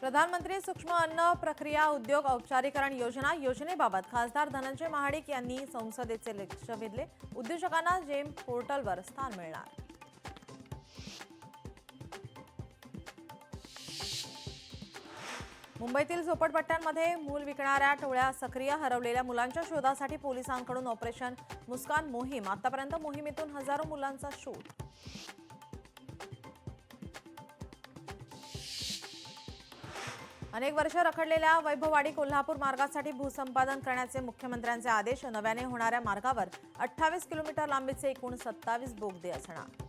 प्रधानमंत्री सूक्ष्म अन्न प्रक्रिया उद्योग औपचारिकरण योजनेबाबत खासदार धनंजय महाडिक यांनी संसदेचे लक्ष वेधले। उद्योजकांना जेम पोर्टलवर स्थान मिळणार। मुंबईतील झोपडपट्ट्यांमध्ये मूल विकणाऱ्या टोळ्या सक्रिय, हरवलेल्या मुलांच्या शोधासाठी पोलिसांकडून ऑपरेशन मुस्कान मोहीम। आतापर्यंत मोहिमेतून हजारो मुलांचा शोध। अनेक वर्ष रखडलेल्या वैभववाडी कोल्हापूर मार्गासाठी भूसंपादन करण्याचे मुख्यमंत्र्यांचे आदेश। नव्याने होणाऱ्या मार्गावर 28 किलोमीटर लांबीचे एकूण 27 बोगदे असणार।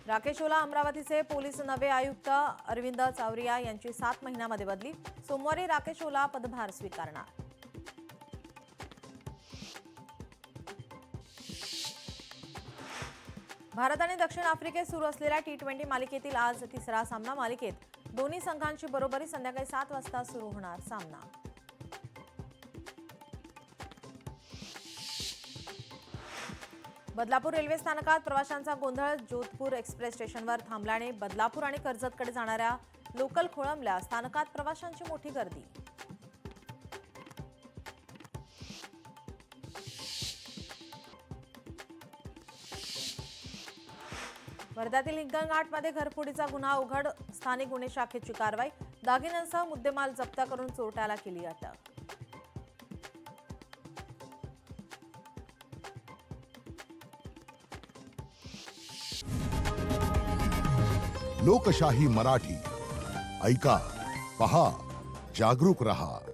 राकेश ओला अमरावतीचे पोलीस नवे आयुक्त अरविंद चावरिया यांची 7 महिन्यांमध्ये बदली। सोमवारी राकेश ओला पदभार स्वीकारणार। भारत आणि दक्षिण आफ्रिकेत सुरू असलेल्या T20 मालिकेतील आज तिसरा सामना। मालिकेत दोन्ही संघांची बरोबरी। संध्याकाळी 7 वाजता सुरू होणार सामना। बदलापूर रेल्वे स्थानकात प्रवाशांचा गोंधळ। जोधपूर एक्सप्रेस स्टेशनवर थांबल्याने बदलापूर आणि कर्जतकडे जाणाऱ्या लोकल खोळंबल्या। स्थानकात प्रवाशांची मोठी गर्दी। वर्ध्यातील हिंगणघाटमध्ये घरफोडीचा गुन्हा उघड। स्थानिक गुन्हे शाखेची कारवाई। दागिन्यांसह मुद्देमाल जप्त करून चोरट्याला केली अटक। लोकशाही मराठी ऐका, पहा, जागरूक रहा।